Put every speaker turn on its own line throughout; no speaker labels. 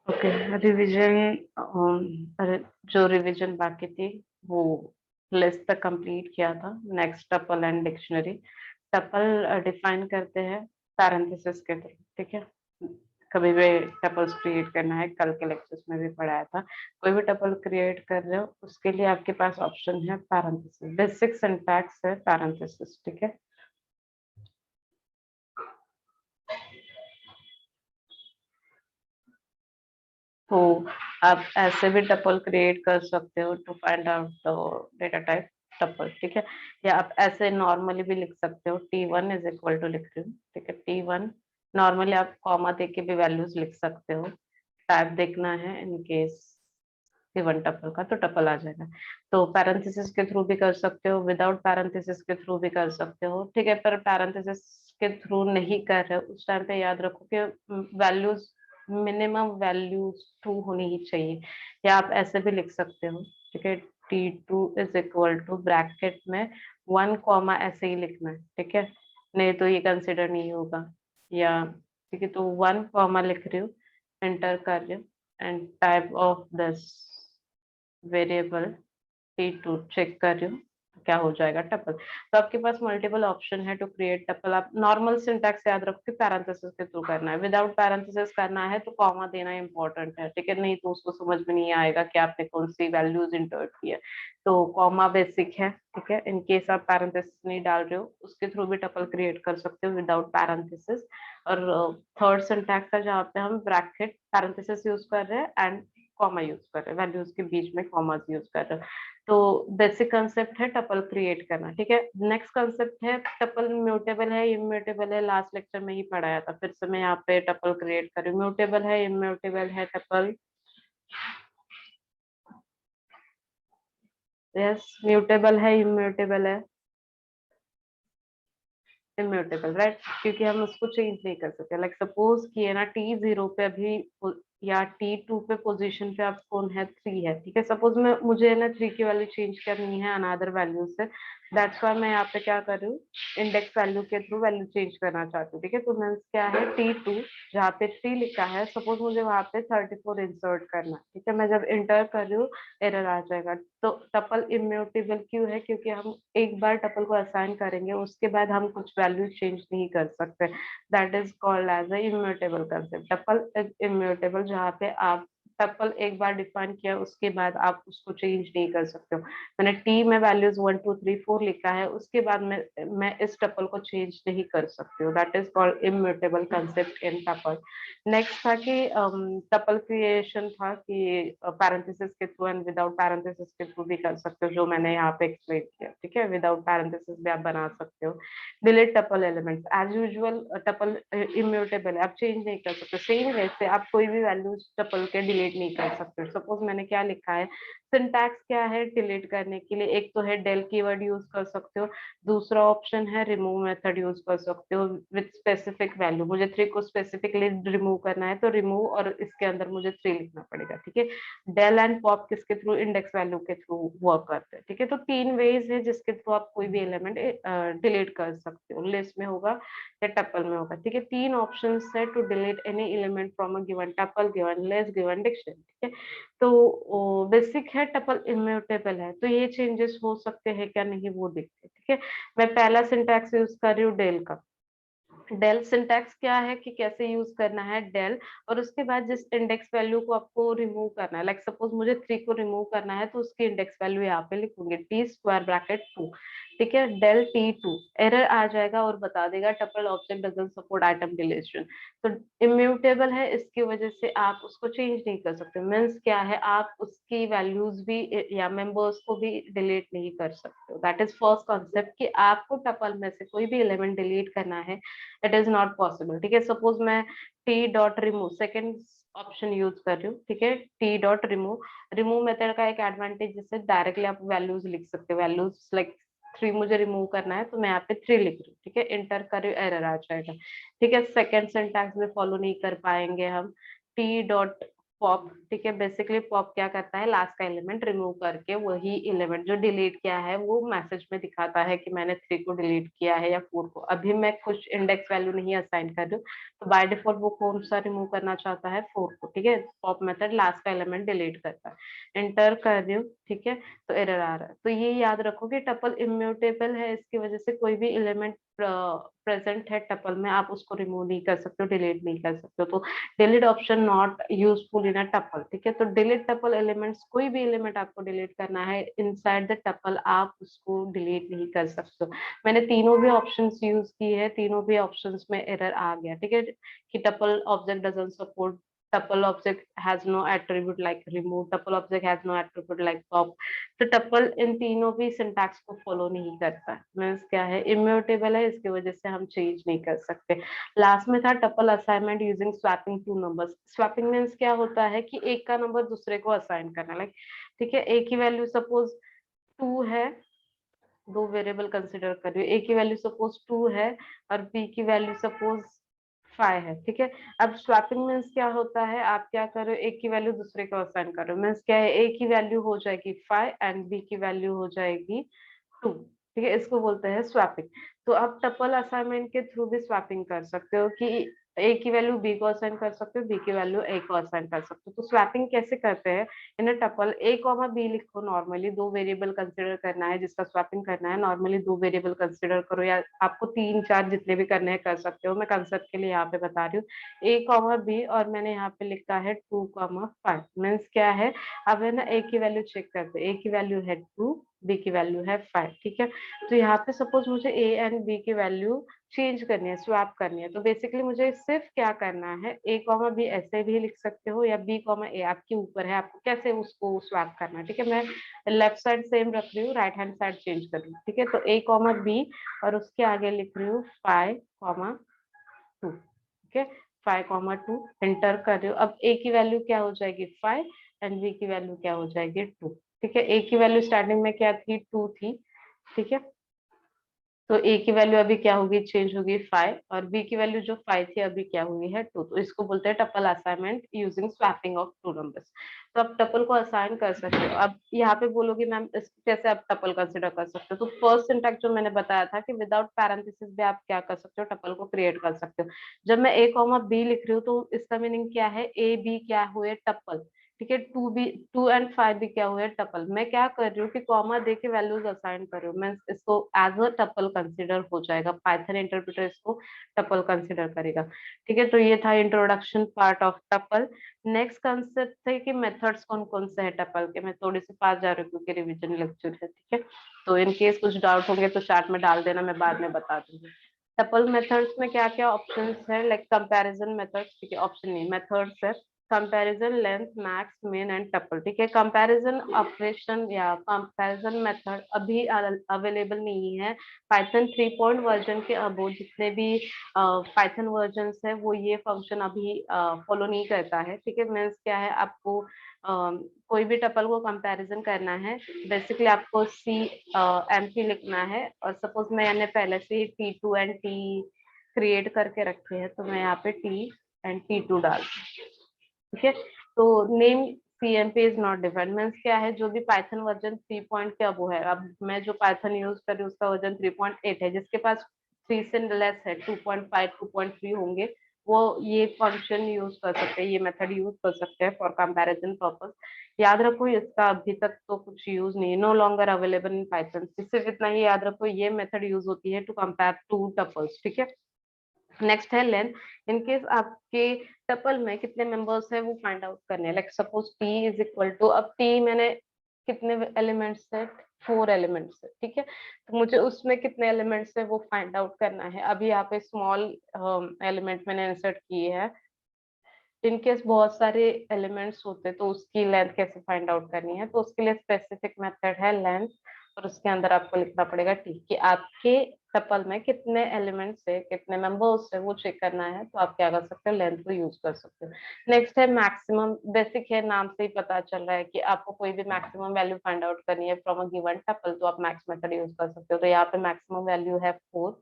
Okay, revision. जो revision बाकी थी वो लिस्ट तक कंप्लीट किया था। Next tuple and dictionary. Tuple define करते हैं पैरेंथेसिस के थ्रू, ठीक है। कभी भी टपल्स क्रिएट करना है, कल के लेक्चर्स में भी पढ़ाया था। कोई भी टपल क्रिएट कर रहे हो उसके लिए आपके पास ऑप्शन है पैरेंथेसिस। बेसिक सिंटैक्स है पैरेंथेसिस, ठीक है। तो आप ऐसे भी टपल क्रिएट कर सकते हो to find out the data type tuple, ठीक है। या आप ऐसे नॉर्मली भी लिख सकते हो, T1 इज इक्वल टू लिख रही हूँ, ठीक है। T1 नॉर्मली आप कॉमा दे के भी वैल्यूज लिख सकते हो। टाइप देखना है इन केस गिवन टपल का तो टपल आ जाएगा। तो पैरेंथेसिस के थ्रू भी कर सकते हो, विदाउट पैरेंथेसिस के थ्रू भी कर सकते हो, ठीक है। पर पैरेंथेसिस के थ्रू नहीं कर रहे हो उस टाइम पे याद रखो कि वैल्यूज मिनिमम वैल्यूज 2 होनी ही चाहिए। या आप ऐसे भी लिख सकते हो, ठीक है। T2 is equal to bracket में 1 कॉमा ऐसे ही लिखना है, ठीक है। नहीं तो ये कंसिडर नहीं होगा। या ठीक है, तो 1 कॉमा लिख रही हूँ, एंटर कर रही हूँ and type of this variable T2 check कर रही हूँ तो क्या हो जाएगा, टपल। तो आपके पास मल्टीपल ऑप्शन है टू क्रिएट टपल। आप नॉर्मल सिंटैक्स याद रखो कि पैरेंथेसिस के थ्रू करना है, विदाउट पैरेंथेसिस करना है तो कॉमा देना इंपॉर्टेंट है, ठीक है। नहीं तो उसको समझ में नहीं आएगा कि आपने कौन सी वैल्यूज इंटर्ट की है। तो कॉमा बेसिक है, ठीक है। इन केस आप पैरेंथेसिस नहीं डाल रहे हो उसके थ्रू भी टपल क्रिएट कर सकते हो विदाउट पैरेंथेसिस। और थर्ड सिंटैक्स है जहाँ पे हम ब्रैकेट पैरेंथेसिस यूज कर रहे हैं एंड कॉमा यूज कर रहे हैं, वैल्यूज के बीच में कॉमास यूज कर रहे हैं। तो बेसिक कंसेप्ट है टपल क्रिएट करना, ठीक है। नेक्स्ट कंसेप्ट है टपल म्यूटेबल है इम्यूटेबल है, लास्ट लेक्चर में ही पढ़ाया था, फिर से मैं यहाँ पे टपल क्रिएट करूँ। म्यूटेबल है इम्यूटेबल है टपल। यस, म्यूटेबल है इम्यूटेबल है। Immutable, right. क्योंकि हम उसको चेंज नहीं कर सकते। लाइक सपोज कि है ना, T0 पे अभी या T2 पे पोजीशन पे आप कौन है, 3 है, ठीक है। सपोज मैं मुझे है ना 3 की वैल्यू चेंज करनी है अनदर वैल्यू से। दैट्स व्हाई मैं यहाँ पे क्या कर रही हूँ, इंडेक्स वैल्यू के थ्रू वैल्यू चेंज करना चाहती हूँ, ठीक है। तो मीन्स क्या है, T2 जहाँ पे 3 लिखा है, सपोज मुझे वहां पे 34 इंसर्ट करना है, ठीक है। मैं जब इंटर कर रही हूँ एरर आ जाएगा। तो टपल इम्यूटेबल क्यों है, क्योंकि हम एक बार टपल को असाइन करेंगे उसके बाद हम कुछ वैल्यू चेंज नहीं कर सकते। That is called as a immutable concept. Tuple is immutable जहाँ पे आप टपल एक बार डिफाइन किया उसके बाद आप उसको चेंज नहीं कर सकते हो। मैंने टी में वैल्यूज 1 2 3 4 लिखा है, उसके बाद मैं इस टपल को चेंज नहीं कर सकती हूँ। That is called immutable concept in tuple. Next था कि टपल क्रिएशन था कि पैरेंथेसिस के थ्रू एंड विदाउट पैरेंथेसिस के थ्रू भी कर सकते हो, जो मैंने यहाँ पे एक्सप्लेन किया, ठीक है। विदाउट पैरेंथेसिस भी आप बना सकते हो। Delete tuple elements as usual, tuple immutable है, आप चेंज नहीं कर सकते। सेम वे से आप कोई भी वैल्यूज टपल के डिलीट नहीं कर सकते। सपोज मैंने क्या लिखा है, सिंटैक्स क्या है डिलीट करने के लिए, एक तो है डेल कीवर्ड यूज कर सकते हो, दूसरा ऑप्शन है रिमूव मेथड यूज कर सकते हो विद स्पेसिफिक वैल्यू। मुझे 3 को स्पेसिफिकली रिमूव करना है तो रिमूव और इसके अंदर मुझे 3 लिखना पड़ेगा, ठीक है। डेल एंड पॉप किसके थ्रू, इंडेक्स वैल्यू के थ्रू वर्क करते हैं, ठीक है। तो 3 वेज है जिसके थ्रू आप कोई भी एलिमेंट डिलीट कर सकते हो, लिस्ट में होगा या टपल में होगा, ठीक है। 3 ऑप्शन है to delete any element from a given tuple, given list, given dictionary, ठीक है। तो बेसिक है टपल इम्यूटेबल है, तो ये चेंजेस हो सकते हैं क्या, नहीं वो देखते हैं, ठीक है। मैं पहला सिंटैक्स यूज कर रही हूँ डेल का। डेल सिंटैक्स क्या है कि कैसे यूज करना है डेल, और उसके बाद जिस इंडेक्स वैल्यू को आपको रिमूव करना है, लाइक सपोज मुझे 3 को रिमूव करना है तो उसकी इंडेक्स वैल्यू यहाँ पे लिखूंगी टी स्क्वायर ब्रैकेट 2, ठीक है। डेल T2 एरर आ जाएगा और बता देगा tuple object doesn't support item deletion. तो इम्यूटेबल है, इसकी वजह से आप उसको चेंज नहीं कर सकते। मीन्स क्या है, आप उसकी वैल्यूज भी या मेंबर्स को भी डिलीट नहीं कर सकते हो। दैट इज फर्स्ट कॉन्सेप्ट कि आपको टपल में से कोई भी एलिमेंट डिलीट करना है, इट इज नॉट पॉसिबल, ठीक है। सपोज मैं T dot remove second option use कर रही हूँ, ठीक है। T dot remove, remove method का एक एडवांटेज जिससे डायरेक्टली आप वैल्यूज लिख सकते हो। वैल्यूज लाइक 3 मुझे रिमूव करना है तो मैं यहाँ पे 3 लिख रही हूँ, ठीक है। इंटर कर रही हूँ, एरर आ जाएगा, ठीक है। सेकेंड सिंटैक्स में फॉलो नहीं कर पाएंगे हम। टी डॉट पॉप, ठीक है। बेसिकली पॉप क्या करता है, लास्ट का एलिमेंट रिमूव करके वही एलिमेंट जो डिलीट किया है वो मैसेज में दिखाता है कि मैंने 3 को डिलीट किया है या 4 को। अभी मैं कुछ इंडेक्स वैल्यू नहीं असाइन कर रही हूँ, तो बाय डिफॉल्ट वो कौन सा रिमूव करना चाहता है, 4 को, ठीक है। पॉप मेथड लास्ट का एलिमेंट डिलीट करता है। एंटर कर रही हूँ, ठीक है, तो एरर आ रहा है। तो ये याद रखो कि टपल इम्यूटेबल है, इसकी वजह से कोई भी एलिमेंट प्रेजेंट है टपल में आप उसको रिमूव नहीं कर सकते हो, डिलीट नहीं कर सकते हो। तो delete epsilon naught useful in a tuple, ठीक है। तो डिलीट टपल एलिमेंट्स, कोई भी एलिमेंट आपको डिलीट करना है इनसाइड द टपल, आप उसको डिलीट नहीं कर सकते हो। मैंने तीनों भी ऑप्शंस यूज किए हैं, तीनों भी ऑप्शंस में एरर आ गया, ठीक है। कि tuple object doesn't support, tuple object has no attribute like remove, tuple object has no attribute like pop। तो टपल इन तीनों भी सिंटैक्स को फॉलो नहीं करता, मीन्स क्या है, इम्यूटेबल है, इसकी वजह से हम चेंज नहीं कर सकते। लास्ट में था tuple assignment using swapping two numbers. Swapping means क्या होता है कि एक का नंबर दूसरे को असाइन करना, लाइक, ठीक है, ए की वैल्यू सपोज 2 है, दो वेरिएबल कंसिडर कर रही हूँ, ए की वैल्यू सपोज 2 है और बी की वैल्यू सपोज 5 है, ठीक है। अब स्वैपिंग मीन्स क्या होता है, आप क्या कर रहे हो, एक की वैल्यू दूसरे को असाइन कर रहे हो, मीन्स क्या है, ए की वैल्यू हो जाएगी 5 एंड बी की वैल्यू हो जाएगी 2, ठीक है। इसको बोलते हैं स्वैपिंग। तो आप टपल असाइनमेंट के थ्रू भी स्वैपिंग कर सकते हो कि ए की वैल्यू बी को असाइन कर सकते हो, बी की वैल्यू ए को असाइन कर सकते हो। तो स्वैपिंग कैसे करते हैं, इन टपल ए कॉमा बी लिखो, नॉर्मली दो वेरिएबल कंसिडर करना है जिसका स्वैपिंग करना है, नॉर्मली दो वेरिएबल कंसिडर करो, या आपको 3 4 जितने भी करने हैं कर सकते हो, मैं कंसेप्ट के लिए यहाँ पे बता रही हूँ। ए कॉमा बी और मैंने यहाँ पे लिखा है 2,5, मीन्स क्या है, अब है ना ए की वैल्यू चेक करते हैं, ए की वैल्यू है 2, बी की वैल्यू है 5, ठीक है। तो यहाँ पे सपोज मुझे ए एंड बी की वैल्यू चेंज करनी है, स्वैप करनी है, तो बेसिकली मुझे सिर्फ क्या करना है, ए कॉमा बी ऐसे भी लिख सकते हो या बी कॉमा ए, आपके ऊपर है आपको कैसे उसको स्वैप करना है, ठीक है। मैं लेफ्ट साइड सेम रख रही हूँ, राइट हैंड साइड चेंज कर रही हूँ, ठीक है। तो ए कॉमा बी और उसके आगे लिख रही हूँ 5,2, ठीक है, 5,2 एंटर कर रही हूँ। अब ए की वैल्यू क्या हो जाएगी 5 एंड बी की वैल्यू क्या हो जाएगी 2, ठीक है। ए की वैल्यू स्टार्टिंग में क्या थी, 2 थी, ठीक है। तो ए की वैल्यू अभी क्या होगी, चेंज होगी 5, और बी की वैल्यू जो 5 थी अभी क्या हुई है 2। तो इसको बोलते हैं tuple assignment using swapping of two numbers. तो आप टपल को असाइन कर सकते हो। अब यहाँ पे बोलोगे मैम इसको कैसे आप टपल कंसिडर कर सकते हो, तो फर्स्ट सिंटैक्स जो मैंने बताया था कि विदाउट पैरेंथेसिस भी आप क्या कर सकते हो, टपल को क्रिएट कर सकते हो। जब मैं ए कॉमा बी लिख रही हूँ तो इसका मीनिंग क्या है, ए बी क्या हुए टपल, ठीक है। 2 एंड 5 भी क्या हुए टपल। मैं क्या कर रही हूँ कि कॉमा दे के वैल्यूज असाइन कर रही हूँ, मैं इसको एज अ टपल कंसिडर हो जाएगा, पाइथन इंटरप्रेटर इसको टपल कंसिडर करेगा, ठीक है। तो ये था introduction part of tuple. Next concept थे कि मेथड्स कौन कौन से है टपल के, मैं थोड़ी सी पास जा रही हूँ क्योंकि रिविजन लेक्चर है, ठीक है। तो इन केस कुछ डाउट होंगे तो चैट में डाल देना, मैं बाद में बता दूंगी। टपल मेथड्स में क्या क्या ऑप्शंस है, लाइक कंपैरिजन मेथड्स, ठीक है, ऑप्शन नहीं मेथड्स है। Comparison, length, max, mean and tuple, ठीक है। कंपैरिजन ऑपरेशन या कंपैरिजन मेथड अभी अवेलेबल नहीं है। पाइथन 3 वर्जन के अबो जितने भी पाइथन वर्जन है वो ये फंक्शन अभी फॉलो नहीं करता है, ठीक है। मीन्स क्या है, आपको कोई भी टपल को कंपैरिजन करना है, बेसिकली आपको सी एम पी लिखना है, और सपोज मैंने पहले से T two and T create करके रखे हैं, तो मैं यहाँ पे टी एंड टी टू डाल, ठीक है। तो name CMP is not defined, means क्या है, जो भी पाइथन वर्जन 3 के अबो है, अब मैं जो पाइथन यूज कर रही हूँ उसका वर्जन 3.8 है, जिसके पास 3 से लेस है, 2.5 2.3 होंगे, वो ये फंक्शन यूज कर सकते हैं, ये मेथड यूज कर सकते हैं फॉर कंपैरिजन पर्पस। याद रखो इसका अभी तक तो कुछ यूज नहीं है, no longer available in Python. सिर्फ इतना ही याद रखो, ये मेथड यूज होती है टू कंपेयर टू टपल्स, ठीक है। नेक्स्ट है लेंथ। इनकेस आपके टपल में कितने मेंबर्स है वो फाइंड आउट करने हैं, like suppose T is equal to, अब टी मैंने कितने एलिमेंट्स है, 4 एलिमेंट्स है, ठीक है। तो मुझे उसमें कितने एलिमेंट्स है वो फाइंड आउट करना है। अभी यहाँ पे स्मॉल एलिमेंट मैंने इंसर्ट किए हैं, इनकेस बहुत सारे एलिमेंट्स होते तो उसकी लेंथ कैसे फाइंड आउट करनी है, तो उसके लिए स्पेसिफिक मेथड है लेंथ, और उसके अंदर आपको लिखना पड़ेगा टी, कि आपके टपल में कितने एलिमेंट्स है, कितने मेंबर्स है वो चेक करना है, तो आप क्या कर सकते हो, लेंथ को यूज कर सकते हो। नेक्स्ट है मैक्सिमम, बेसिक है, नाम से ही पता चल रहा है कि आपको कोई भी मैक्सिमम वैल्यू फाइंड आउट करनी है फ्रॉम अ गिवन टपल, तो आप मैक्स मेथड यूज कर सकते हो। तो यहाँ पे मैक्सिमम वैल्यू है 4,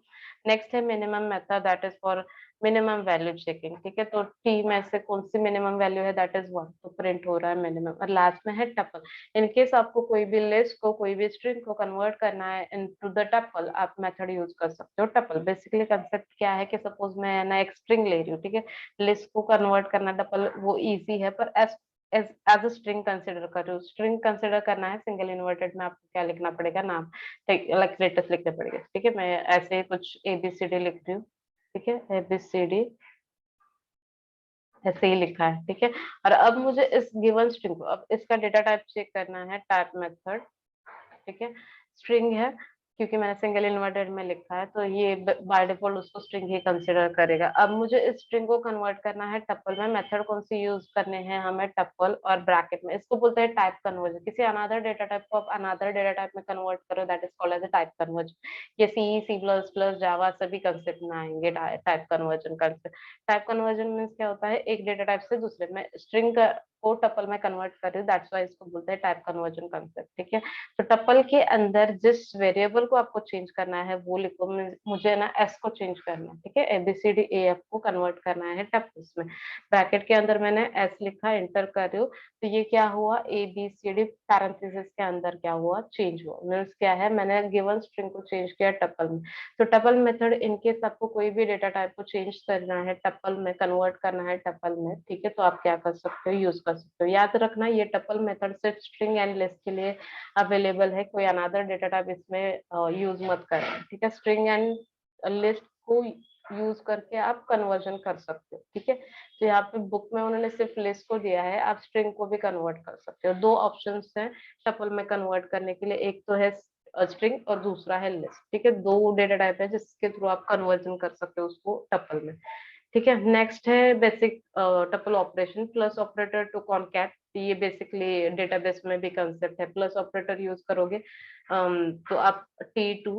नेक्स्ट है minimum method, that is for minimum value checking, ठीक है। तो टी में से कौन सी मिनिमम वैल्यू है, दैट इज 1, तो प्रिंट हो रहा है मिनिमम। और लास्ट में है टपल, इनकेस आपको कोई भी लिस्ट को, कोई भी स्ट्रिंग को कन्वर्ट करना है इनटू द टपल, आप मेथड यूज कर सकते हो टपल। बेसिकली कंसेप्ट क्या है कि सपोज मैं ना एक स्ट्रिंग ले रही हूँ, ठीक है, लिस्ट को कन्वर्ट करना टपल वो इजी है, पर एज अ स्ट्रिंग कंसिडर करो, स्ट्रिंग कंसिडर करना है सिंगल इन्वर्टेड में, आपको क्या लिखना पड़ेगा, नाम लाइक लेटेस्ट लिखने पड़ेगा, ठीक है। मैं ऐसे कुछ ABCD लिख रही हूँ, ठीक है, ABCD ऐसे ही लिखा है, ठीक है। और अब मुझे इस गिवन स्ट्रिंग को, अब इसका डेटा टाइप चेक करना है, टाइप मेथड, ठीक है, स्ट्रिंग है, क्योंकि मैंने सिंगल इन्वर्टेड में लिखा है, तो ये बाय डिफॉल्ट उसको स्ट्रिंग ही कंसिडर करेगा। अब मुझे इस स्ट्रिंग को कन्वर्ट करना है टपल में, मेथड कौन सी यूज करने हैं हमें, टपल और ब्रैकेट में, इसको बोलते हैं टाइप कन्वर्जन। किसी अनदर डेटा टाइप को आप अनदर डेटा टाइप में कन्वर्ट करो, that is called as a type conversion. ये C++, जावा सभी कंसेप्ट में आएंगे type conversion concept. Type conversion means क्या होता है, एक डेटा टाइप से दूसरे में स्ट्रिंग को टपल में कन्वर्ट कर रही हूँ, दैट्स व्हाई इसको बोलते हैं टाइप कन्वर्जन कंसेप्ट, ठीक है। तो टपल के अंदर जिस वेरिएबल को आपको चेंज करना है वो लिखो, मुझे ना एस को चेंज करना है, ठीक है, ABCDEF को कन्वर्ट करना है टपल्स में। ब्रैकेट के अंदर मैंने एस लिखा, एंटर कर रही हूँ, तो ये क्या हुआ, ABCD पैरेंथेसिस के अंदर क्या हुआ, चेंज हुआ। मीन्स क्या है, मैंने गिवन स्ट्रिंग को चेंज किया टपल में। तो टपल मेथड, इनकेस आपको कोई भी डेटा टाइप को चेंज करना है टपल में, कन्वर्ट करना है टपल में, ठीक है, तो आप क्या कर सकते हो, यूज कर सकते हो। याद रखना ये टपल मेथड सिर्फ स्ट्रिंग एंड लिस्ट के लिए अवेलेबल है, कोई अनदर डेटा टाइप इसमें यूज मत करें, ठीक है। स्ट्रिंग एंड लिस्ट को यूज करके आप कन्वर्जन कर सकते हो, ठीक है। तो यहाँ पे बुक में उन्होंने सिर्फ लिस्ट को दिया है, आप स्ट्रिंग को भी कन्वर्ट कर सकते हो। दो ऑप्शंस हैं टपल में कन्वर्ट करने के लिए, एक तो है स्ट्रिंग और दूसरा है लिस्ट, ठीक है। दो डेटा टाइप है जिसके थ्रू आप कन्वर्जन कर सकते हो उसको टपल में, ठीक है। नेक्स्ट है basic tuple operation, plus operator to concat. ये बेसिकली डेटाबेस में भी कंसेप्ट है, प्लस ऑपरेटर यूज करोगे तो आप T2,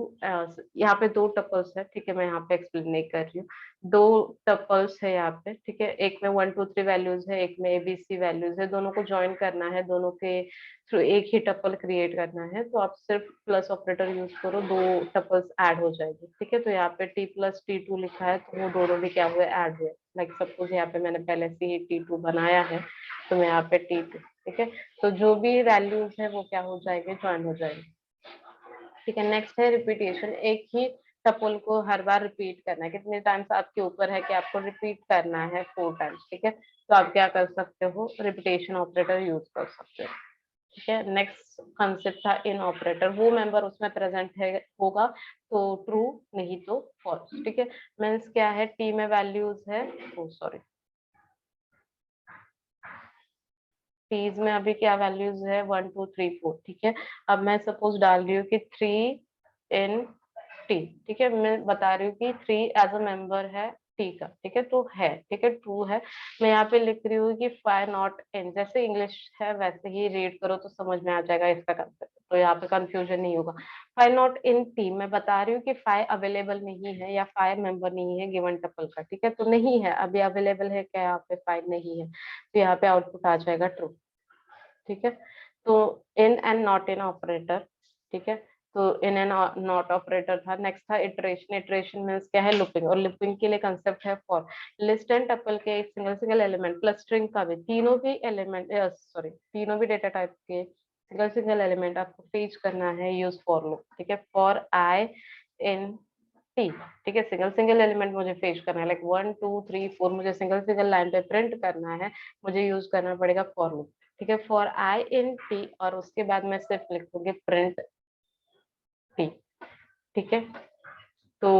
यहाँ पे दो टपल्स है, ठीक है, मैं यहाँ पे एक्सप्लेन नहीं कर रही हूँ। दो टपल्स है यहाँ पे, ठीक है, एक में 1 2 3 वैल्यूज है, एक में ABC वैल्यूज है, दोनों को ज्वाइन करना है, दोनों के थ्रू एक ही टपल क्रिएट करना है। तो आप सिर्फ प्लस ऑपरेटर यूज करो, दो टपल्स ऐड हो जाएगी, ठीक है। तो यहाँ पे T+T2 लिखा है, तो वो दोनों भी क्या हुए, ऐड हुए। लाइक सपोज यहाँ पे मैंने पहले से ही T2 बनाया है, तो मैं यहाँ पे T2, ठीक है। तो जो भी वैल्यूज है वो क्या हो जाएंगे, ज्वाइन हो जाएंगे, ठीक है। नेक्स्ट है रिपीटेशन, एक ही टपल को हर बार रिपीट करना है, कितने टाइम्स आपके ऊपर है कि आपको रिपीट करना है, 4 टाइम्स, ठीक है। तो आप क्या कर सकते हो, रिपीटेशन ऑपरेटर यूज कर सकते हो, ठीक है। नेक्स्ट कंसेप्ट था इन ऑपरेटर, वो मेंबर उसमें प्रेजेंट है होगा तो ट्रू, नहीं तो फॉल्स, ठीक है। मीन्स क्या है, टी में वैल्यूज है, ओ सॉरी, टीज में अभी क्या वैल्यूज है, 1 2 3 4, ठीक है। अब मैं सपोज डाल रही हूँ कि 3 इन टी, ठीक है, मैं बता रही हूँ कि 3 एज अ मेंबर है टी का, ठीक है, तो है, ठीक है, ट्रू है। मैं यहाँ पे लिख रही हूँ कि 5 नॉट इन, जैसे इंग्लिश है वैसे ही रीड करो तो समझ में आ जाएगा इसका कंसेप्ट, तो यहाँ पे कंफ्यूजन नहीं होगा। 5 नॉट इन टी, मैं बता रही हूँ कि 5 अवेलेबल नहीं है या 5 मेंबर नहीं है गिवन टपल का, ठीक है, तो नहीं है, अभी अवेलेबल है क्या, यहाँ पे 5 नहीं है, तो यहाँ पे आउटपुट आ जाएगा ट्रू, ठीक है। तो in and not in operator, ठीक है, तो इन एंड नॉट ऑपरेटर था। नेक्स्ट था इटरेशन, इटरेशन मींस क्या है, लूपिंग, और लूपिंग के लिए कंसेप्ट है फॉर। लिस्ट एंड टपल के single single element plus string का भी, तीनों भी एलिमेंट, सॉरी, तीनों भी डेटा टाइप के सिंगल सिंगल एलिमेंट आपको फेच करना है, यूज फॉर लूप, ठीक है। फॉर आई इन टी, ठीक है, सिंगल सिंगल एलिमेंट मुझे फेच करना है, लाइक 1 2 3 4 मुझे सिंगल सिंगल लाइन पे प्रिंट करना है, मुझे यूज करना पड़ेगा फॉर लूप, ठीक है। फॉर आई इन टी, और उसके बाद मैं सिर्फ लिखूंगी प्रिंट टी, ठीक है। तो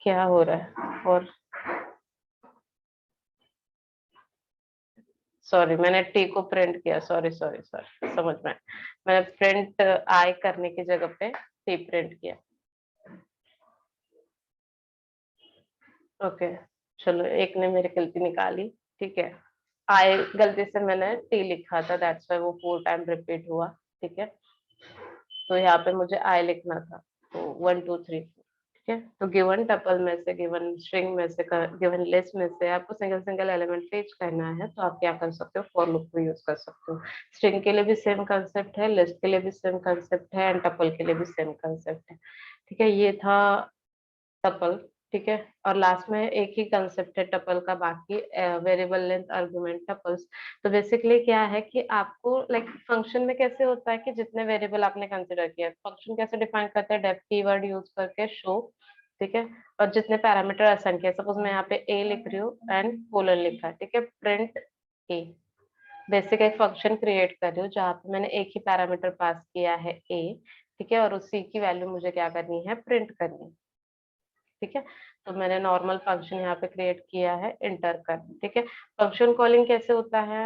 क्या हो रहा है, और सॉरी मैंने टी को प्रिंट किया, सॉरी सॉरी सॉरी, समझ में आया। मैंने प्रिंट आई करने की जगह पे टी प्रिंट किया, ओके। चलो एक ने मेरी गलती निकाली, ठीक है। आई गलती से मैंने टी लिखा था, दैट्स व्हाई वो 4 टाइम रिपीट हुआ, ठीक है। तो यहाँ पे मुझे आई लिखना था, तो 1 2 3 4, ठीक है। तो गिवन टपल में से, गिवन स्ट्रिंग में से, गिवन लिस्ट में से आपको सिंगल सिंगल एलिमेंट फेच करना है, तो आप क्या कर सकते हो, फॉर लूप को यूज कर सकते हो। स्ट्रिंग के लिए भी सेम कंसेप्ट है, लिस्ट के लिए भी सेम कंसेप्ट है, एंड टपल के लिए भी सेम कंसेप्ट है। ठीक है, ये था टपल। ठीक है, और लास्ट में एक ही कंसेप्ट है टपल का, बाकी वेरिएबल लेंथ आर्गुमेंट टपल्स। तो बेसिकली क्या है कि आपको लाइक फंक्शन में कैसे होता है कि जितने वेरिएबल आपने कंसिडर किया, फंक्शन कैसे डिफाइन करते हैं, डेफ कीवर्ड यूज करके शो। ठीक है, और जितने पैरामीटर असाइन किया, सपोज मैं यहाँ पे ए लिख रही हूँ एंड कोलन लिखा है, ठीक है, प्रिंट ए। बेसिक एक फंक्शन क्रिएट कर रही हूँ जहाँ पे मैंने एक ही पैरामीटर पास किया है ए। ठीक है, और उसी की वैल्यू मुझे क्या करनी है, प्रिंट करनी है। ठीक है, तो मैंने नॉर्मल फंक्शन यहाँ पे क्रिएट किया है, इंटर कर। ठीक है, फंक्शन कॉलिंग कैसे होता है,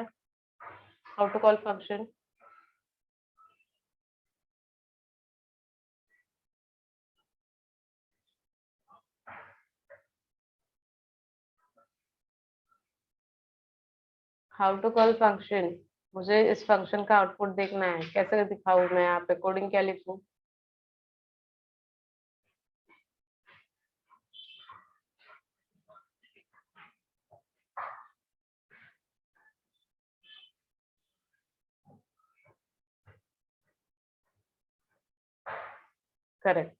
how to call function. How to call function, मुझे इस फंक्शन का आउटपुट देखना है, कैसे दिखाऊं मैं, यहाँ पे कोडिंग क्या लिखूं। करेक्ट।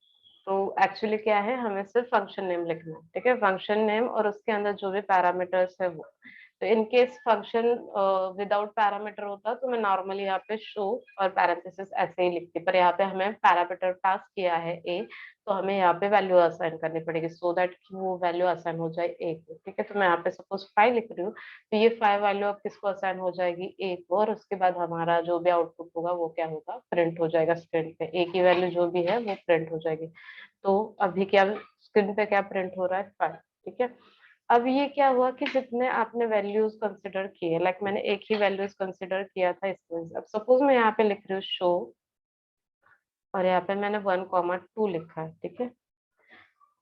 तो एक्चुअली क्या है, हमें सिर्फ फंक्शन नेम लिखना है। ठीक है, फंक्शन नेम और उसके अंदर जो भी पैरामीटर्स है वो। तो in case function without parameter होता तो मैं नॉर्मली यहाँ पे शो और पैरेंथेसिस ऐसे ही लिखती, पर यहाँ पे हमें पैरामीटर पास किया है ए, तो हमें यहाँ पे वैल्यू असाइन करनी पड़ेगी सो दैट कि वो वैल्यू असाइन हो जाए ए को। ठीक है, तो मैं यहाँ पे सपोज 5 लिख रही हूँ, तो ये 5 वैल्यू अब किसको असाइन हो जाएगी, ए को, और उसके बाद हमारा जो भी आउटपुट होगा वो क्या होगा, प्रिंट हो जाएगा स्क्रीन पे, ए की वैल्यू जो भी है वो प्रिंट हो जाएगी। तो अभी क्या स्क्रीन पे क्या प्रिंट हो रहा है, 5। ठीक है, अब ये क्या हुआ कि जितने आपने वैल्यूज कंसिडर किए, लाइक मैंने एक ही वैल्यूज कंसिडर किया था इसमें से। अब सपोज मैं यहाँ पे लिख रही हूँ शो, और यहाँ पे मैंने 1,2 लिखा है। ठीक है,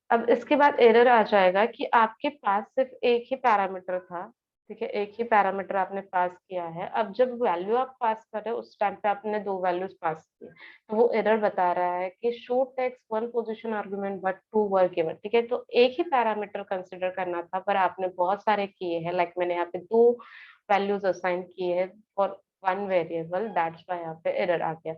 अब इसके बाद एरर आ जाएगा कि आपके पास सिर्फ एक ही पैरामीटर था। ठीक है, एक ही पैरामीटर आपने पास किया है, अब जब वैल्यू आप पास कर रहे हो उस टाइम पे आपने दो वैल्यूज पास किए, तो वो एरर बता रहा है कि show text one position argument but two were given. ठीक है, तो एक ही पैरामीटर कंसिडर करना था पर आपने बहुत सारे किए हैं, लाइक मैंने यहाँ पे दो वैल्यूज असाइन किए हैं for one variable, that's why यहाँ पे एरर आ गया।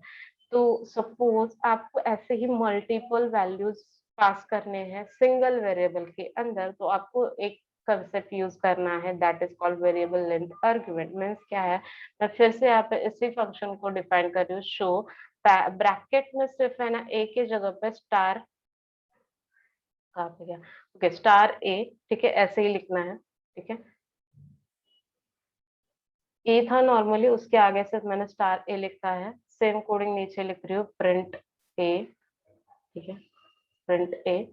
तो सपोज आपको ऐसे ही मल्टीपल वैल्यूज पास करने हैं सिंगल वेरिएबल के अंदर, तो आपको एक कंसेप्ट यूज करना है, that is called variable length argument. Means क्या है, मैं फिर से यहाँ पे इसी फंक्शन को डिफाइन कर रही हूँ, शो ब्रैकेट में सिर्फ है ना ए की जगह पे स्टार, कहाँ पे गया, ओके, स्टार ए। ठीक है, ऐसे ही लिखना है। ठीक है, ए था नॉर्मली, उसके आगे से मैंने स्टार ए लिखा है, सेम कोडिंग नीचे लिख रही हूँ, प्रिंट ए। ठीक है, प्रिंट ए,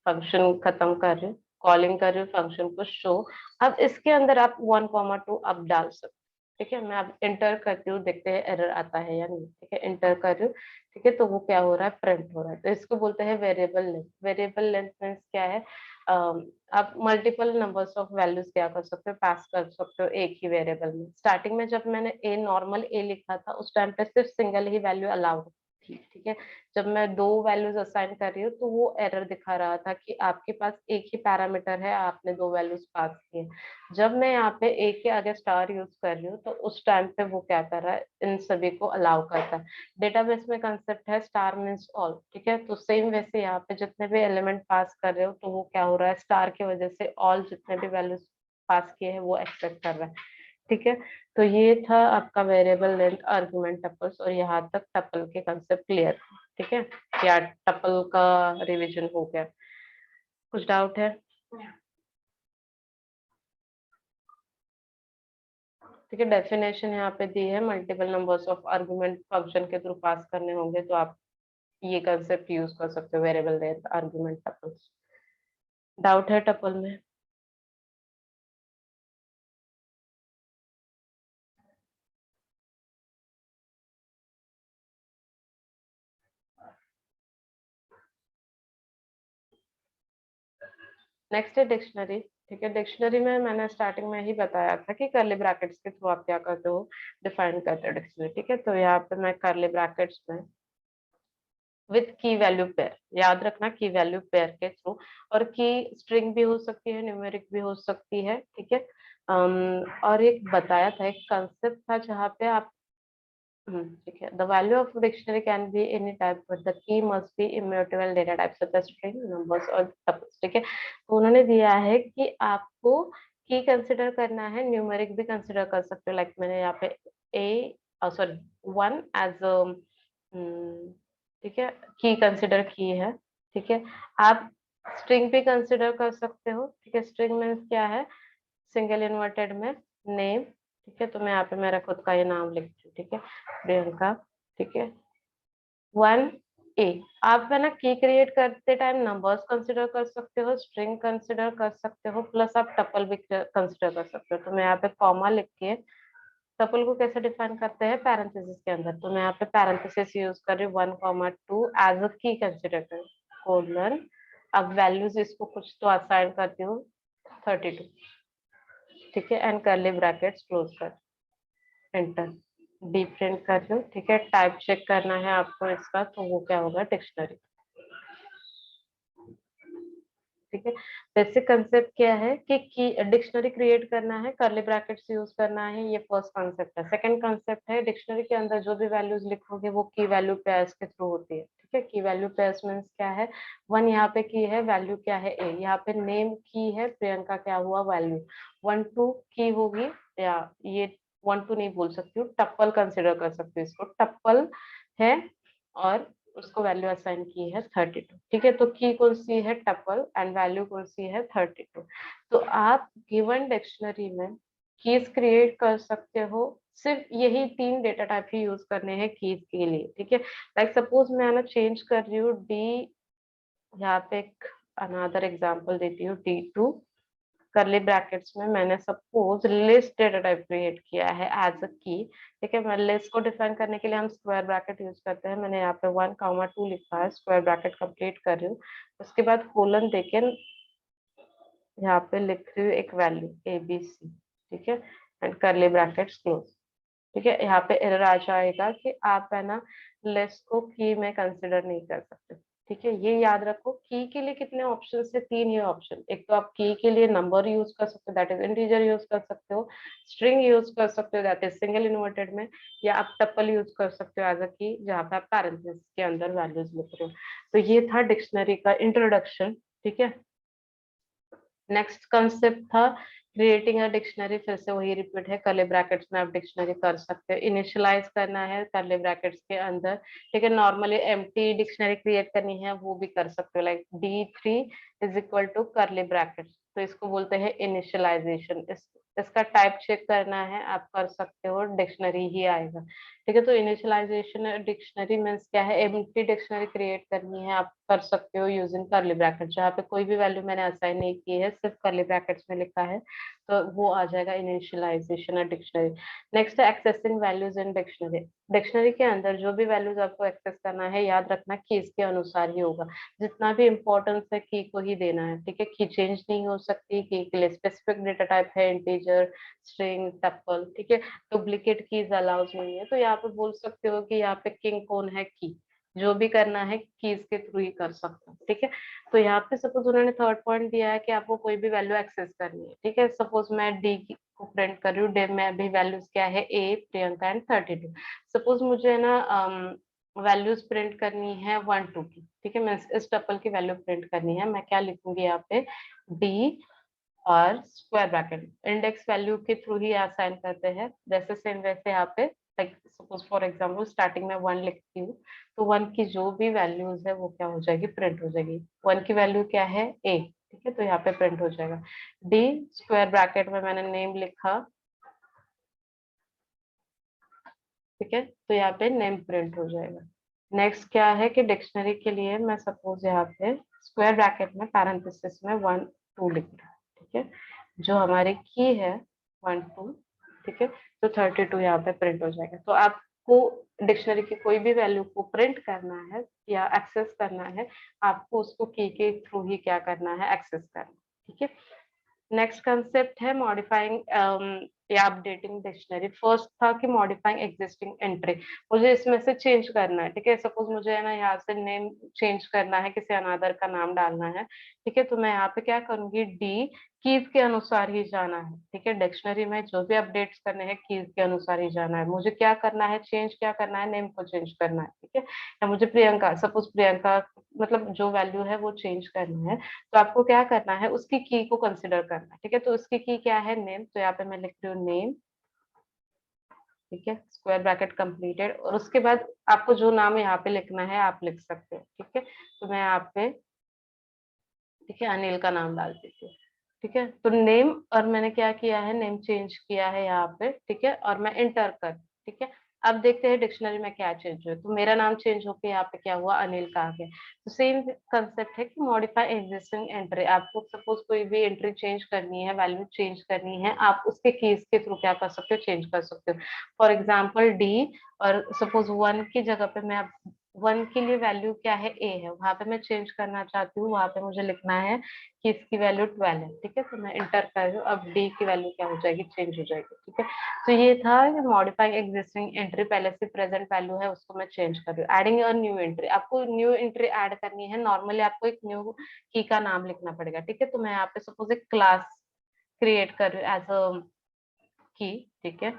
फंक्शन खत्म कर रही हूँ, कॉलिंग कर रही हूँ फंक्शन को शो। अब इसके अंदर आप 1,2 अब डाल सकते हो। ठीक है, मैं अब इंटर करती हूँ, देखते हैं एरर आता है या नहीं। ठीक है, इंटर कर रही हूँ। ठीक है, तो वो क्या हो रहा है, प्रिंट हो रहा है। तो इसको बोलते हैं variable length. Variable length means क्या है, आप मल्टीपल नंबर्स ऑफ वैल्यूज क्या कर सकते हो, पास कर सकते हो एक ही वेरिएबल में। स्टार्टिंग में जब मैंने ए नॉर्मल ए लिखा था उस टाइम पे सिर्फ सिंगल ही वैल्यू अलाउड थी। ठीक है, जब मैं दो वैल्यूज असाइन कर रही हूँ तो वो एरर दिखा रहा था कि आपके पास एक ही पैरामीटर है, आपने दो वैल्यूज पास किए। जब मैं यहाँ पे एक के आगे स्टार यूज कर रही हूँ तो उस टाइम पे वो क्या कर रहा है, इन सभी को अलाउ करता है। डेटाबेस में कंसेप्ट है स्टार मीन्स ऑल। ठीक है, तो सेम वैसे यहाँ पे जितने भी एलिमेंट पास कर रहे हो तो वो क्या हो रहा है, स्टार की वजह से ऑल जितने भी वैल्यूज पास किए हैं वो एक्सेप्ट कर रहा है। ठीक है, तो ये था आपका वेरिएबल लेंथ आर्गुमेंट टपल्स, और यहाँ तक टपल के कंसेप्ट क्लियर। ठीक है, या टपल का रिवीजन हो गया, कुछ डाउट है। ठीक है, डेफिनेशन यहाँ पे दी है, multiple numbers of argument function के थ्रू पास करने होंगे तो आप ये कंसेप्ट यूज कर सकते हो, variable length argument tuples. Doubt है टपल में। नेक्स्ट है डिक्शनरी। ठीक है, डिक्शनरी में मैंने स्टार्टिंग में ही बताया था कि कर्ली ब्रैकेट्स के थ्रू आप क्या करते हो, डिफाइन करते हो डिक्शनरी। ठीक है, तो यहाँ पे मैं कर्ली ब्रैकेट्स में विथ की वैल्यू पेयर, याद रखना की वैल्यू पेयर के थ्रू। और की स्ट्रिंग भी हो सकती है, न्यूमेरिक भी हो सकती है, ठीक है। और एक बताया था, एक कंसेप्ट था जहाँ पे आप ठीक है, the value of dictionary can be any type but the key must be immutable data type such as string, numbers और टपल्स, ठीक है। तो उन्होंने दिया है कि आपको की कंसिडर करना है, न्यूमेरिक भी कंसिडर कर सकते हो, लाइक मैंने यहाँ पे ए सॉरी 1 एज ठीक है, की कंसिडर की है, ठीक है। आप स्ट्रिंग भी कंसिडर कर सकते हो, ठीक है। स्ट्रिंग मीन्स क्या है, सिंगल इन्वर्टेड में नेम, ठीक है। तो मैं यहाँ पे मेरा खुद का ये नाम लिखती हूँ, ठीक है, प्रियंका, ठीक है। 1 ए, आप है ना की क्रिएट करते टाइम नंबर्स कंसिडर कर सकते हो, स्ट्रिंग कंसिडर कर सकते हो, प्लस आप टपल भी कंसिडर कर सकते हो। तो मैं यहाँ पे कॉमा लिख के टपल को कैसे डिफाइन करते हैं, पैरेंथेसिस के अंदर। तो मैं यहाँ पे पैरेंथेसिस यूज कर रही हूँ, 1, 2 एज अ की कंसिडर कर कोलन। अब वैल्यूज इसको कुछ तो असाइन करती हूँ 32, ठीक है, एंड करली ब्रैकेट्स क्लोज कर, एंटर, डी प्रिंट कर दो, ठीक है। टाइप चेक करना है आपको इसका, तो वो क्या होगा, डिक्शनरी, ठीक है। बेसिक कंसेप्ट क्या है कि डिक्शनरी क्रिएट करना है, करली ब्रैकेट्स यूज करना है, ये फर्स्ट कंसेप्ट है। सेकंड कंसेप्ट है, डिक्शनरी के अंदर जो भी वैल्यूज लिखोगे वो की वैल्यू पेयर्स के थ्रू होती है, ठीक है। की वैल्यू पेयर्स मीन्स क्या है, 1 यहाँ पे की है, वैल्यू क्या है ए, यहाँ पे नेम की है, प्रियंका क्या हुआ वैल्यू, 1, 2 की होगी, या ये 1, 2 नहीं बोल सकती हूँ, टप्पल कंसिडर कर सकती हूँ इसको, टप्पल है, और उसको वैल्यू असाइन की है 32, ठीक है। तो की कौन सी है, टपल, एंड वैल्यू कौन सी है 32। तो आप गिवन डिक्शनरी में कीज क्रिएट कर सकते हो, सिर्फ यही 3 डेटा टाइप ही यूज करने हैं कीज के लिए, ठीक है। लाइक सपोज मैं ना चेंज कर रही हूँ डी, यहाँ पे एक अनदर एग्जांपल देती हूँ, D2 करली ब्रैकेट्स में मैंने suppose list data type create किया है एज अ की, ठीक है। मैं लिस्ट को डिफाइन करने के लिए हम स्क्वायर ब्रैकेट यूज करते हैं, मैंने यहाँ पे 1, 2 लिखा है, स्क्वायर ब्रैकेट कंप्लीट कर रही हूँ, उसके बाद कोलन देके यहाँ पे लिख रही हूँ एक वैल्यू ABC, ठीक है, एंड करली ब्रैकेट्स क्लोज, ठीक है। यहाँ पे एरर आ जाएगा कि आप है ना लिस्ट को की में कंसिडर नहीं कर सकते, ठीक है। ये याद रखो, की के लिए कितने ऑप्शन है, 3 ही ऑप्शन। एक तो आप की के लिए नंबर यूज कर सकते हो, दैट इज इंटीजर यूज कर सकते हो, स्ट्रिंग यूज कर सकते हो, दैट इज सिंगल इन्वर्टेड में, या आप टपल यूज कर सकते हो एज अ की, जहाँ पे आप पैरेंथेसिस के अंदर वैल्यूज लिख रहे हो। तो ये था डिक्शनरी का इंट्रोडक्शन, ठीक है। नेक्स्ट कंसेप्ट था क्रिएटिंग अ डिक्शनरी, फिर से वही रिपीट है, कर्ली ब्रैकेट्स में आप डिक्शनरी कर सकते हो, इनिशियलाइज करना है कर्ली ब्रैकेट्स के अंदर, ठीक है। नॉर्मली एम्प्टी डिक्शनरी क्रिएट करनी है वो भी कर सकते हो, like D3 is equal to curly brackets, तो इसको बोलते हैं इनिशियलाइजेशन। इसका टाइप चेक करना है, आप कर सकते हो, डिक्शनरी ही आएगा, ठीक है। तो इनिशियलाइजेशन डिक्शनरी मीन्स क्या है, एम्प्टी डिक्शनरी क्रिएट करनी है, आप कर सकते हो यूजिंग कर्ली ब्रैकेट, जहाँ पे कोई भी वैल्यू मैंने असाइन नहीं की है, सिर्फ कर्ली ब्रैकेट्स में लिखा है, तो वो आ जाएगा इनिशियलाइजेशन ऑफ डिक्शनरी। नेक्स्ट है accessing values in dictionary. Dictionary के अंदर जो भी वैल्यूज आपको एक्सेस करना है, याद रखना कीज के अनुसार ही होगा, जितना भी इंपॉर्टेंस है की को ही देना है, ठीक है। की चेंज नहीं हो सकती, की के लिए स्पेसिफिक डेटा टाइप है इंटीजर, स्ट्रिंग, टपल, ठीक है। डुप्लीकेट कीज अलाउज नहीं है, तो यहाँ पे बोल सकते हो कि यहाँ पे किंग कौन है, की, जो भी करना है कीज के थ्रू ही कर सकते हो, ठीक है। तो यहाँ पे सपोज उन्होंने थर्ड पॉइंट दिया है कि आपको कोई भी वैल्यू एक्सेस करनी है, ठीक है। सपोज मैं डी को प्रिंट कर रही हूँ, डे में अभी वैल्यूज क्या है, ए, प्रियंका एंड 32। सपोज मुझे ना वैल्यूज प्रिंट करनी है 1, 2 की, ठीक है। मैं इस टपल की वैल्यू प्रिंट करनी है, मैं क्या लिखूंगी यहाँ पे, डी और स्क्वायर ब्रैकेट, इंडेक्स वैल्यू के थ्रू ही असाइन करते हैं, जैसे सेम वैसे यहाँ पे, like suppose for example starting में 1 लिखती हूँ, तो 1 की जो भी वैल्यूज है वो क्या हो जाएगी, प्रिंट हो जाएगी। 1 की वैल्यू क्या है, ए, ठीक है, तो यहाँ पे प्रिंट हो जाएगा। डी स्क्वायर ब्रैकेट में मैंने नेम लिखा, ठीक है, तो यहाँ पे नेम प्रिंट हो जाएगा। नेक्स्ट क्या है कि डिक्शनरी के लिए मैं सपोज यहाँ पे स्क्वायर ब्रैकेट में पैरेंथेसिस में 1, 2 लिख रहा हूँ, ठीक है। जो हमारी की है 1, 2, ठीक है, तो 32 यहाँ पे प्रिंट हो जाएगा। तो आपको डिक्शनरी की कोई भी वैल्यू को प्रिंट करना है या एक्सेस करना है, आपको उसको की के थ्रू ही क्या करना है, एक्सेस करना है, ठीक है। नेक्स्ट कंसेप्ट है मॉडिफाइंग या अपडेटिंग डिक्शनरी। फर्स्ट था कि मॉडिफाइंग एग्जिस्टिंग एंट्री, मुझे इसमें से चेंज करना है, ठीक है। सपोज मुझे है ना यहाँ से नेम चेंज करना है, किसी अनादर का नाम डालना है, ठीक है। तो मैं यहाँ पे क्या करूंगी, डी कीज के अनुसार ही जाना है, ठीक है। डिक्शनरी में जो भी अपडेट्स करने हैं कीज के अनुसार ही जाना है। मुझे क्या करना है, चेंज क्या करना है, नेम को चेंज करना है, ठीक है। या मुझे प्रियंका, सपोज प्रियंका मतलब जो वैल्यू है वो चेंज करना है, तो आपको क्या करना है, उसकी की को कंसिडर करना है, ठीक है। तो उसकी की क्या है, नेम, तो यहाँ पे मैं लिख रही हूँ नेम, ठीक है, स्क्वायर ब्रैकेट कंप्लीटेड। और उसके बाद आपको जो नाम यहाँ पे लिखना है आप लिख सकते हो, ठीक है। तो मैं यहाँ पे, ठीक है, अनिल का नाम डाल देती हूँ, ठीक है। तो नेम, और मैंने क्या किया है, नेम चेंज किया है यहाँ पे, ठीक है, और मैं इंटर कर, ठीक है। अब देखते हैं डिक्शनरी में क्या चेंज हुआ। तो मेरा नाम चेंज होके यहाँ पे क्या हुआ, अनिल का आ गया। तो सेम कंसेप्ट है कि मॉडिफाई एग्जिस्टिंग एंट्री, आपको सपोज कोई भी एंट्री चेंज करनी है, वैल्यू चेंज करनी है, आप उसके कीज के थ्रू क्या कर सकते हो, चेंज कर सकते हो। फॉर एग्जाम्पल डी, और सपोज 1 की जगह पे मैं 1 के लिए वैल्यू क्या है, ए है, वहां पे मैं चेंज करना चाहती हूँ, वहां पे मुझे लिखना है कि इसकी वैल्यू 12 है, ठीक है। तो मैं इंटर कर रही हूँ, अब डी की वैल्यू क्या हो जाएगी, चेंज हो जाएगी, ठीक है। तो ये था मॉडिफाइंग एग्जिस्टिंग एंट्री, पहले से प्रेजेंट वैल्यू है उसको मैं चेंज कर रही हूँ। एडिंग अ न्यू एंट्री, आपको न्यू एंट्री ऐड करनी है, नॉर्मली आपको एक न्यू की का नाम लिखना पड़ेगा, ठीक है। तो मैं यहाँ पे सपोज एक क्लास क्रिएट कर रही हूँ एज अ की, ठीक है।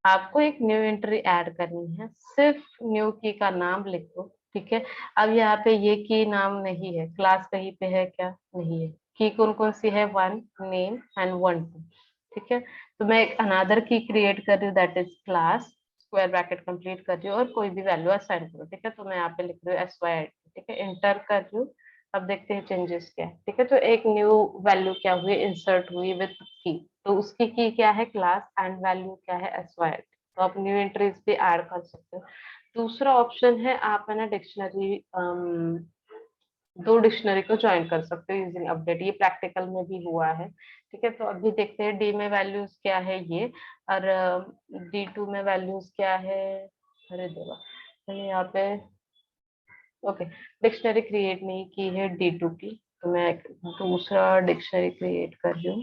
आपको एक न्यू एंट्री ऐड करनी है, सिर्फ न्यू की का नाम लिखो, ठीक है। अब यहाँ पे ये की नाम नहीं है, क्लास कहीं पे है क्या, नहीं है। की कौन कौन सी है, 1 नेम एंड 1 2, ठीक है। तो मैं एक अनादर की क्रिएट कर रही हूँ, that is class, square bracket complete कर रही हूँ, और कोई भी वैल्यू असाइन करो, ठीक है। तो मैं यहाँ पे लिख रही हूँ SY, ठीक है, इंटर कर रही हूँ। अब देखते हैं चेंजेस क्या है, ठीक है। तो एक न्यू वैल्यू क्या हुई, इंसर्ट हुई विद की, तो उसकी की क्या है, क्लास, एंड वैल्यू क्या है, SY। तो आप न्यू एंट्रीज भी ऐड कर सकते हो। दूसरा ऑप्शन है, आप है ना डिक्शनरी, दो डिक्शनरी को ज्वाइन कर सकते हो यूजिंग अपडेट, ये प्रैक्टिकल में भी हुआ है, ठीक है। तो अभी देखते हैं डी में वैल्यूज क्या है ये, और D2 में वैल्यूज क्या है। अरे देवा, मैंने यहाँ पे, ओके, डिक्शनरी क्रिएट नहीं की है D2 की, तो मैं एक दूसरा डिक्शनरी क्रिएट कर रही हूँ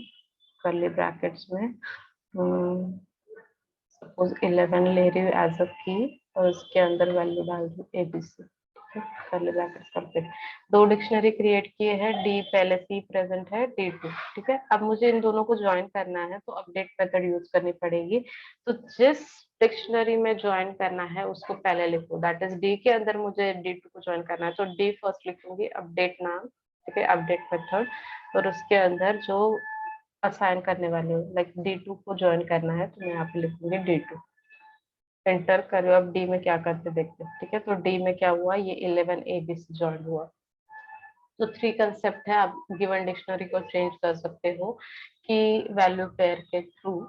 करली ब्रैकेट्स में। सपोज 11 ले रही हूँ एज अ की, और उसके अंदर वैल्यू डाल रही हूँ ABC, करली ब्रैकेट्स कंप्लीट। दो डिक्शनरी क्रिएट किए हैं, डी पहले से ही प्रेजेंट है, D2, ठीक है। अब मुझे इन दोनों को ज्वाइन करना है, तो अपडेट मेथड यूज करनी पड़ेगी। तो जिस डिक्शनरी में ज्वाइन करना है उसको पहले लिखो, दैट इज डी के अंदर मुझे D2 को ज्वाइन करना है, तो डी फर्स्ट लिखूंगी, अपडेट नाम, ठीक है, अपडेट मेथड, और उसके अंदर जो असाइन करने वाले हो, लाइक D2 को ज्वाइन करना है, तो मैं यहाँ पे लिखूंगी D2, एंटर करो। अब डी में क्या करते देखते हैं, ठीक है। तो डी में क्या हुआ, ये 11 ABC ज्वाइन हुआ। तो 3 कंसेप्ट है, आप गिवन डिक्शनरी को चेंज कर सकते हो कि वैल्यू पेयर के थ्रू,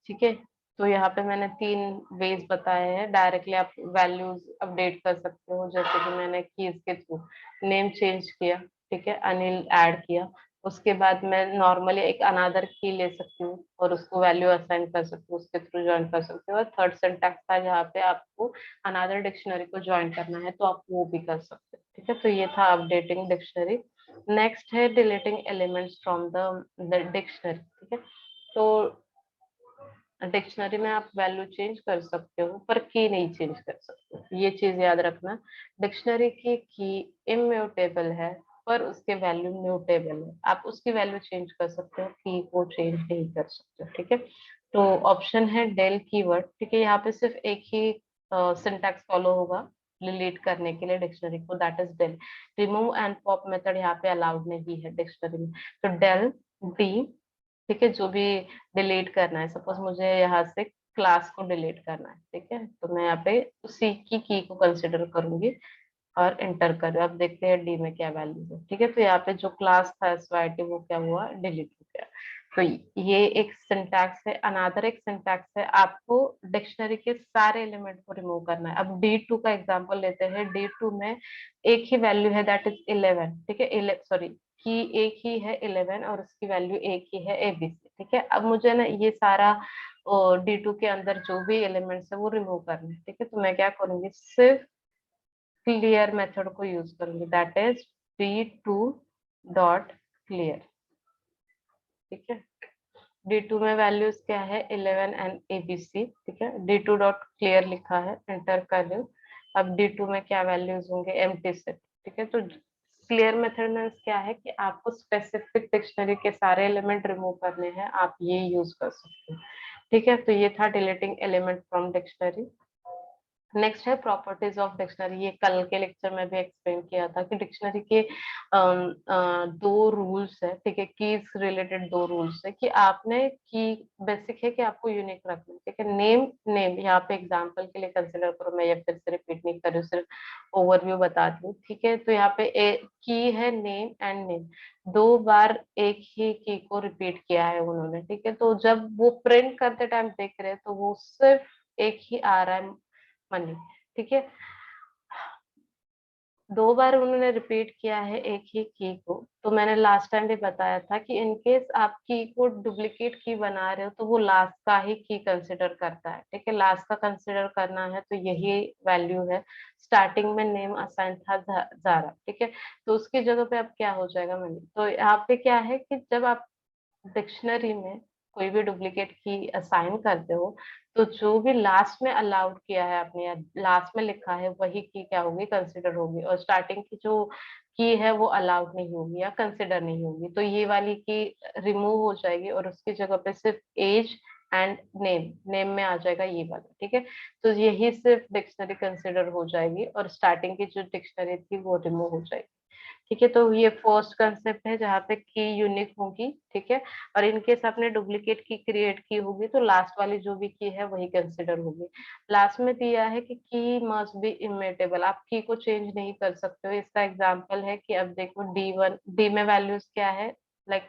ठीक है। तो यहाँ पे मैंने 3 वेज बताए हैं। डायरेक्टली आप वैल्यूज अपडेट कर सकते हो, जैसे कि मैंने कीज के थ्रू नेम चेंज किया, ठीक है, अनिल ऐड किया। उसके बाद मैं नॉर्मली एक अनादर की ले सकती हूँ और उसको वैल्यू असाइन कर सकती हूँ, उसके थ्रू ज्वाइन कर सकते हो। और थर्ड सिंटैक्स था जहाँ पे आपको अनादर डिक्शनरी को ज्वाइन करना है, तो आप वो भी कर सकते हो, ठीक है। तो ये था अपडेटिंग डिक्शनरी। नेक्स्ट है deleting elements from the dictionary, ठीक है। तो डिक्शनरी में आप वैल्यू चेंज कर सकते हो, पर की नहीं चेंज कर सकते, ये चीज याद रखना। डिक्शनरी की इम्यूटेबल है, पर उसके वैल्यू म्यूटेबल है, आप उसकी वैल्यू चेंज कर सकते हो, की को चेंज नहीं कर सकते, ठीक है। तो ऑप्शन है डेल कीवर्ड, ठीक है। यहाँ पे सिर्फ एक ही सिंटैक्स फॉलो होगा डिलीट करने के लिए डिक्शनरी को, that is del. Remove and pop method यहाँ पे अलाउड नहीं है डिक्शनरी में, तो डेल डी, ठीक है, जो भी डिलीट करना है, सपोज मुझे यहाँ से क्लास को डिलीट करना है, ठीक है, तो मैं यहाँ पे उसी की को कंसिडर करूंगी और एंटर कर रही हूँ। अब देखते हैं डी में क्या वैल्यू है, ठीक है। तो यहाँ पे जो क्लास था SYT वो क्या हुआ, डिलीट हो गया। तो ये एक सिंटैक्स है। अनादर एक सिंटैक्स है, आपको डिक्शनरी के सारे एलिमेंट को रिमूव करना है। अब D2 का एग्जांपल लेते हैं। D2 में एक ही वैल्यू है, दैट इज 11, ठीक है, सॉरी की एक ही है 11 और उसकी वैल्यू एक ही है ABC, ठीक है। अब मुझे ना ये सारा D2 के अंदर जो भी एलिमेंट्स है वो रिमूव करना है, ठीक है। तो मैं क्या करूंगी, सिर्फ क्लियर मेथड को यूज करूंगी, that is D2 dot clear, ठीक है। D2 में वैल्यूज क्या है 11 एंड ABC, ठीक है। D2 डॉट क्लियर लिखा है, एंटर कर रही हूँ। अब D2 में क्या वैल्यूज होंगे एम्प्टी सेट, ठीक है। तो क्लियर मेथड में क्या है कि आपको स्पेसिफिक डिक्शनरी के सारे एलिमेंट रिमूव करने हैं, आप ये यूज कर सकते हैं, ठीक है। तो ये था deleting element from dictionary. Next है प्रॉपर्टीज ऑफ डिक्शनरी। ये कल के लेक्चर में भी एक्सप्लेन किया था कि डिक्शनरी के दो रूल्स है, ठीक है। कीज रिलेटेड दो रूल्स है कि आपने की बेसिक है कि आपको यूनिक रखना है, ठीक है। नेम नेम यहाँ पे एग्जांपल के लिए कंसिडर करो, मैं ये फिर से रिपीट नहीं कर रही हूँ, सिर्फ ओवरव्यू बताती हूँ, ठीक है। तो यहाँ पे की है नेम एंड नेम, दो बार एक ही की को रिपीट किया है उन्होंने, ठीक है। तो जब वो प्रिंट करते टाइम देख रहे हैं तो वो सिर्फ एक ही आ रहा है, मनी, ठीक है। दो बार उन्होंने रिपीट किया है एक ही की को। तो मैंने लास्ट टाइम भी बताया था कि इनकेस आप की को डुप्लीकेट की बना रहे हो तो वो लास्ट का ही की कंसिडर करता है, ठीक है। लास्ट का कंसिडर करना है तो यही वैल्यू है। स्टार्टिंग में नेम असाइन था जारा, ठीक है। तो उसकी जगह पे अब क्या हो जाएगा मनी। तो यहाँ पे क्या है कि जब आप डिक्शनरी में कोई भी डुप्लीकेट की असाइन करते हो तो जो भी लास्ट में अलाउड किया है आपने या लास्ट में लिखा है वही की क्या होगी कंसिडर होगी, और स्टार्टिंग की जो की है वो अलाउड नहीं होगी या कंसिडर नहीं होगी। तो ये वाली की रिमूव हो जाएगी और उसकी जगह पे सिर्फ एज एंड नेम, नेम में आ जाएगा ये वाला, ठीक है। तो यही सिर्फ डिक्शनरी कंसिडर हो जाएगी और स्टार्टिंग की जो डिक्शनरी थी वो रिमूव हो जाएगी, ठीक है। तो ये फर्स्ट कंसेप्ट है जहाँ पे की यूनिक होगी, ठीक है। और इनकेस आपने डुप्लीकेट की क्रिएट की होगी तो लास्ट वाली जो भी की है वही कंसिडर होगी। लास्ट में दिया है कि की मस्ट बी इमेटेबल, आप की को चेंज नहीं कर सकते हो। इसका एग्जांपल है कि अब देखो D1, डी में वैल्यूज क्या है, लाइक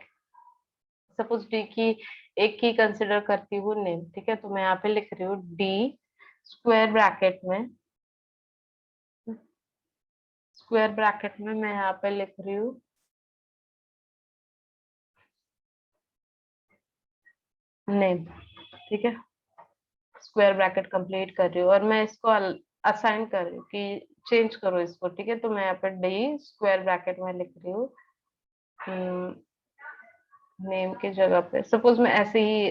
सपोज डी की एक की कंसिडर करती हूँ नेम, ठीक है। तो मैं यहाँ पे लिख रही हूँ डी स्क्वायर ब्रैकेट में, स्क्वायर ब्रैकेट में मैं यहाँ पे लिख रही हूँ नेम, ठीक है। स्क्वायर ब्रैकेट कंप्लीट कर रही हूँ और मैं इसको असाइन कर रही हूँ कि चेंज करो इसको, ठीक है। तो मैं यहाँ पे डी स्क्वायर ब्रैकेट में लिख रही हूँ नेम की जगह पे सपोज मैं ऐसे ही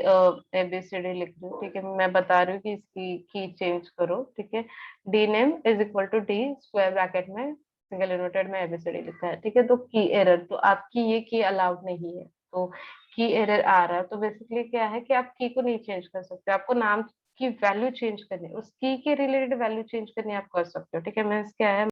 ABCD लिख रही हूँ, ठीक है। मैं बता रही हूँ कि इसकी की चेंज करो, ठीक है। D name is equal to D square bracket में सिंगल इनवर्टेड में ABCD लिखा है, ठीक है। तो की एरर, तो आपकी ये की अलाउड नहीं है, तो की एरर आ रहा है। तो बेसिकली क्या है कि आप की को नहीं चेंज कर सकते, आपको नाम की वैल्यू चेंज करनी है, उस की के रिलेटेड वैल्यू चेंज करनी आप कर सकते हो, ठीक है। मीन्स क्या है